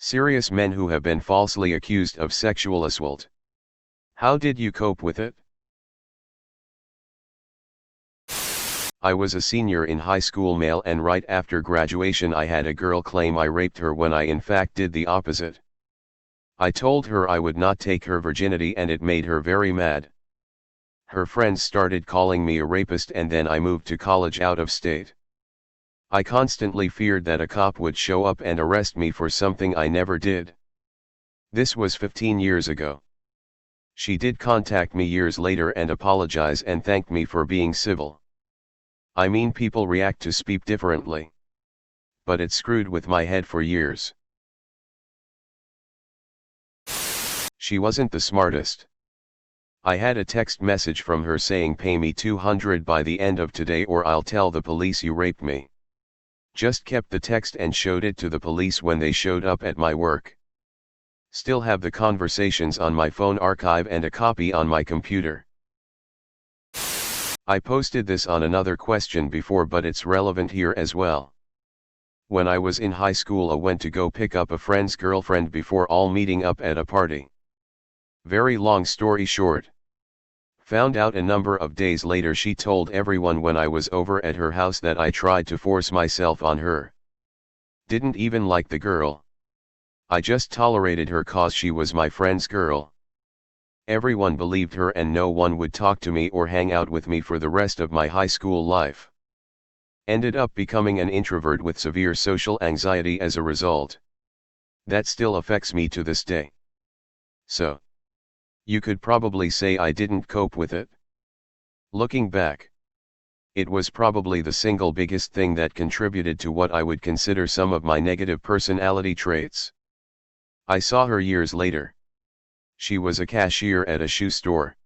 Serious men who have been falsely accused of sexual assault. How did you cope with it? I was a senior in high school male, and right after graduation I had a girl claim I raped her when I in fact did the opposite. I told her I would not take her virginity and it made her very mad. Her friends started calling me a rapist, and then I moved to college out of state. I constantly feared that a cop would show up and arrest me for something I never did. This was 15 years ago. She did contact me years later and apologize and thank me for being civil. I mean, people react to speak differently. But it screwed with my head for years. She wasn't the smartest. I had a text message from her saying pay me $200 by the end of today or I'll tell the police you raped me. Just kept the text and showed it to the police when they showed up at my work. Still have the conversations on my phone archive and a copy on my computer. I posted this on another question before, but it's relevant here as well. When I was in high school, I went to go pick up a friend's girlfriend before all meeting up at a party. Very long story short. Found out a number of days later she told everyone when I was over at her house that I tried to force myself on her. Didn't even like the girl. I just tolerated her cause she was my friend's girl. Everyone believed her and no one would talk to me or hang out with me for the rest of my high school life. Ended up becoming an introvert with severe social anxiety as a result. That still affects me to this day. So, you could probably say I didn't cope with it. Looking back, it was probably the single biggest thing that contributed to what I would consider some of my negative personality traits. I saw her years later. She was a cashier at a shoe store.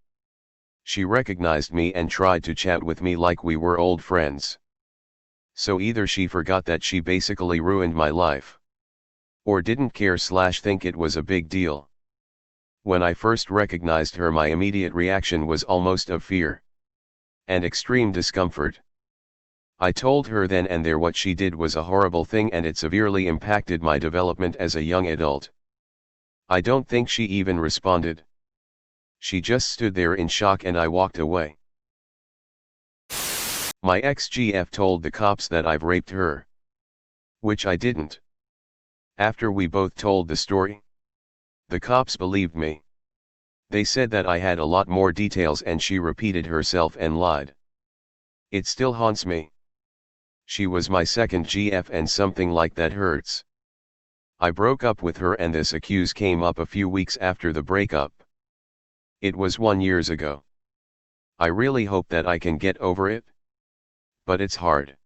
She recognized me and tried to chat with me like we were old friends. So either she forgot that she basically ruined my life, or didn't care/think it was a big deal. When I first recognized her, my immediate reaction was almost of fear and extreme discomfort. I told her then and there what she did was a horrible thing and it severely impacted my development as a young adult. I don't think she even responded. She just stood there in shock and I walked away. My ex-GF told the cops that I've raped her. Which I didn't. After we both told the story, the cops believed me. They said that I had a lot more details and she repeated herself and lied. It still haunts me. She was my second GF and something like that hurts. I broke up with her and this accuse came up a few weeks after the breakup. It was 1 year ago. I really hope that I can get over it. But it's hard.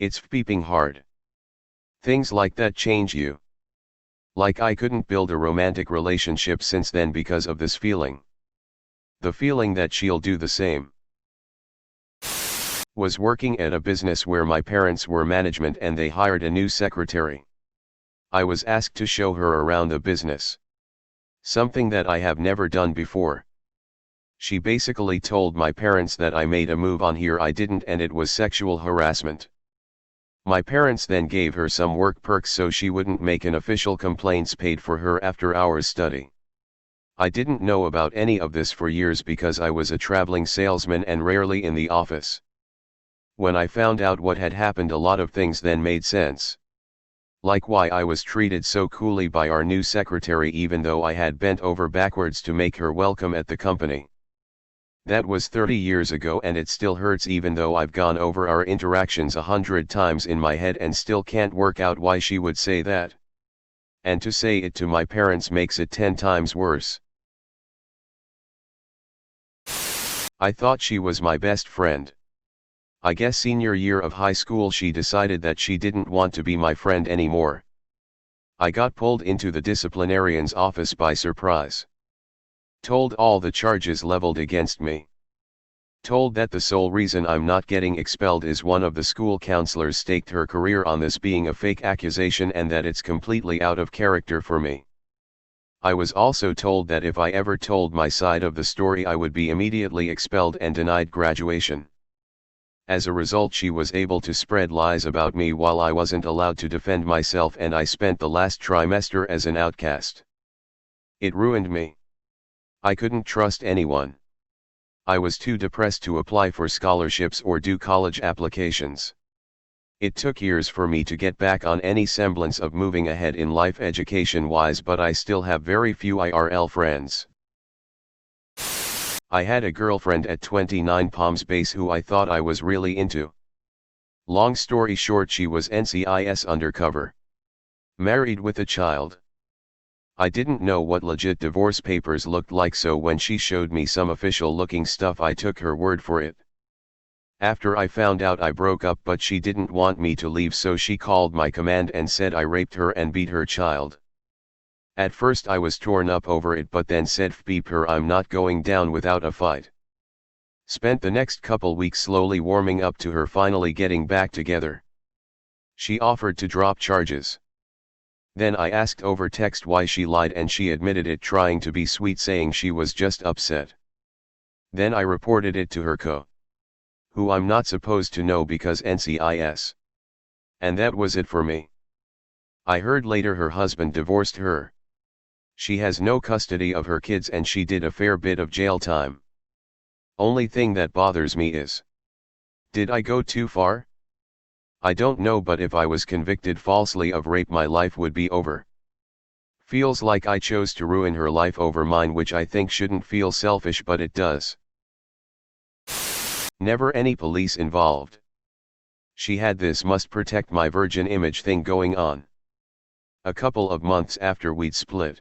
It's flipping hard. Things like that change you. Like I couldn't build a romantic relationship since then because of this feeling. The feeling that she'll do the same. Was working at a business where my parents were management and they hired a new secretary. I was asked to show her around the business. Something that I have never done before. She basically told my parents that I made a move on here I didn't and it was sexual harassment. My parents then gave her some work perks so she wouldn't make an official complaints paid for her after hours study. I didn't know about any of this for years because I was a traveling salesman and rarely in the office. When I found out what had happened, a lot of things then made sense. Like why I was treated so coolly by our new secretary even though I had bent over backwards to make her welcome at the company. That was 30 years ago and it still hurts even though I've gone over our interactions 100 times in my head and still can't work out why she would say that. And to say it to my parents makes it 10 times worse. I thought she was my best friend. I guess senior year of high school she decided that she didn't want to be my friend anymore. I got pulled into the disciplinarian's office by surprise. Told all the charges leveled against me. Told that the sole reason I'm not getting expelled is one of the school counselors staked her career on this being a fake accusation and that it's completely out of character for me. I was also told that if I ever told my side of the story I would be immediately expelled and denied graduation. As a result, she was able to spread lies about me while I wasn't allowed to defend myself, and I spent the last trimester as an outcast. It ruined me. I couldn't trust anyone. I was too depressed to apply for scholarships or do college applications. It took years for me to get back on any semblance of moving ahead in life education-wise, but I still have very few IRL friends. I had a girlfriend at 29 Palms Base who I thought I was really into. Long story short, she was NCIS undercover. Married with a child. I didn't know what legit divorce papers looked like, so when she showed me some official looking stuff I took her word for it. After I found out, I broke up, but she didn't want me to leave, so she called my command and said I raped her and beat her child. At first I was torn up over it, but then said "F her, I'm not going down without a fight." Spent the next couple weeks slowly warming up to her finally getting back together. She offered to drop charges. Then I asked over text why she lied, and she admitted it, trying to be sweet, saying she was just upset. Then I reported it to her who I'm not supposed to know because NCIS. And that was it for me. I heard later her husband divorced her. She has no custody of her kids and she did a fair bit of jail time. Only thing that bothers me is, did I go too far? I don't know, but if I was convicted falsely of rape, my life would be over. Feels like I chose to ruin her life over mine, which I think shouldn't feel selfish, but it does. Never any police involved. She had this must protect my virgin image thing going on. A couple of months after we'd split.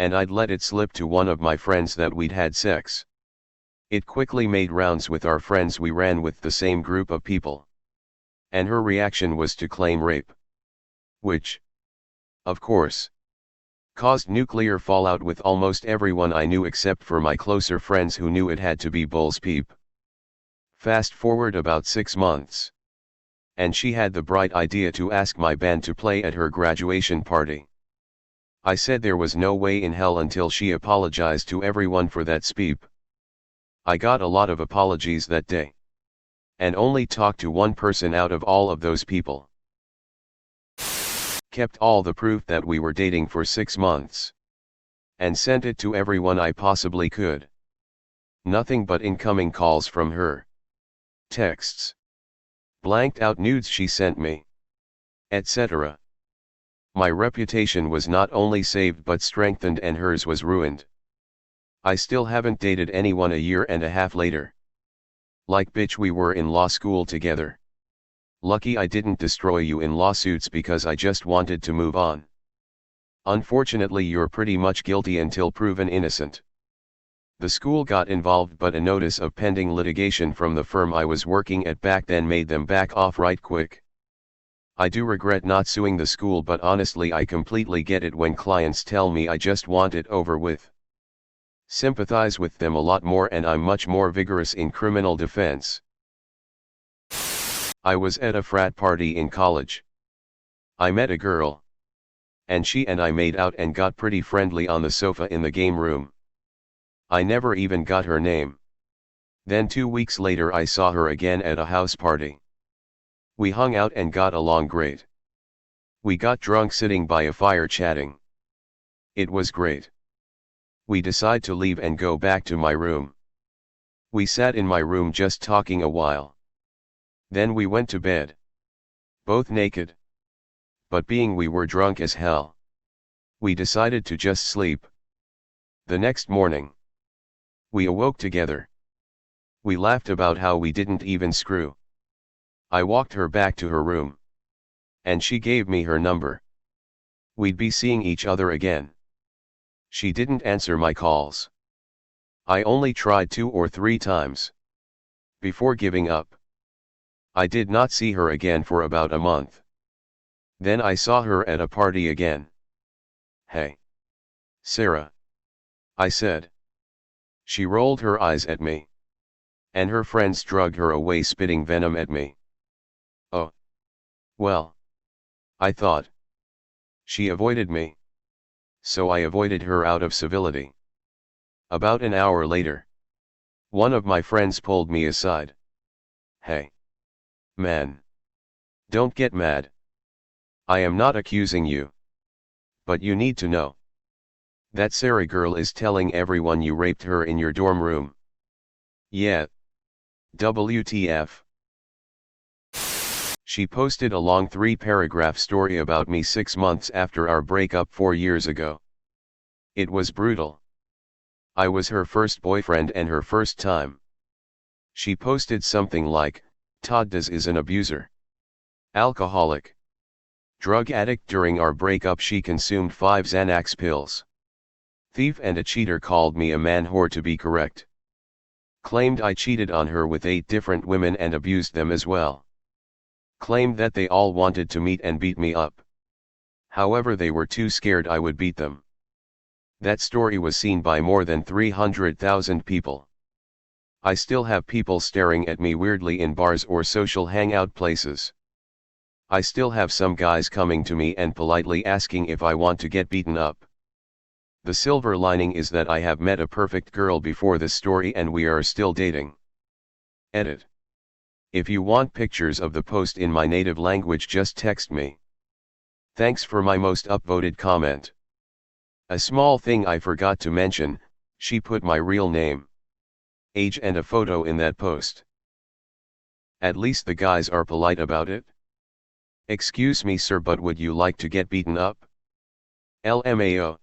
And I'd let it slip to one of my friends that we'd had sex. It quickly made rounds with our friends we ran with, the same group of people. And her reaction was to claim rape. Which, of course, caused nuclear fallout with almost everyone I knew except for my closer friends who knew it had to be bull's peep. Fast forward about 6 months. And she had the bright idea to ask my band to play at her graduation party. I said there was no way in hell until she apologized to everyone for that speep. I got a lot of apologies that day. And only talked to one person out of all of those people. Kept all the proof that we were dating for 6 months. And sent it to everyone I possibly could. Nothing but incoming calls from her. Texts. Blanked out nudes she sent me. Etc. My reputation was not only saved but strengthened, and hers was ruined. I still haven't dated anyone a year and a half later. Like bitch, we were in law school together. Lucky I didn't destroy you in lawsuits because I just wanted to move on. Unfortunately, you're pretty much guilty until proven innocent. The school got involved, but a notice of pending litigation from the firm I was working at back then made them back off right quick. I do regret not suing the school, but honestly I completely get it when clients tell me I just want it over with. Sympathize with them a lot more, and I'm much more vigorous in criminal defense. I was at a frat party in college. I met a girl. And she and I made out and got pretty friendly on the sofa in the game room. I never even got her name. Then 2 weeks later I saw her again at a house party. We hung out and got along great. We got drunk sitting by a fire chatting. It was great. We decided to leave and go back to my room. We sat in my room just talking a while. Then we went to bed. Both naked. But being we were drunk as hell, we decided to just sleep. The next morning, we awoke together. We laughed about how we didn't even screw. I walked her back to her room. And she gave me her number. We'd be seeing each other again. She didn't answer my calls. I only tried 2 or 3 times. Before giving up. I did not see her again for about a month. Then I saw her at a party again. "Hey, Sarah," I said. She rolled her eyes at me. And her friends dragged her away spitting venom at me. Oh. Well. I thought. She avoided me. So I avoided her out of civility. About an hour later, one of my friends pulled me aside. "Hey. Man. Don't get mad. I am not accusing you. But you need to know. That Sarah girl is telling everyone you raped her in your dorm room. Yeah. WTF. She posted a long 3-paragraph story about me 6 months after our breakup 4 years ago. It was brutal. I was her first boyfriend and her first time. She posted something like, Todd is an abuser. Alcoholic. Drug addict. During our breakup she consumed 5 Xanax pills. Thief and a cheater. Called me a man whore to be correct. Claimed I cheated on her with 8 different women and abused them as well. Claimed that they all wanted to meet and beat me up. However, they were too scared I would beat them. That story was seen by more than 300,000 people. I still have people staring at me weirdly in bars or social hangout places. I still have some guys coming to me and politely asking if I want to get beaten up. The silver lining is that I have met a perfect girl before this story and we are still dating. Edit. If you want pictures of the post in my native language, just text me. Thanks for my most upvoted comment. A small thing I forgot to mention, she put my real name, age and a photo in that post. At least the guys are polite about it. Excuse me sir, but would you like to get beaten up? LMAO.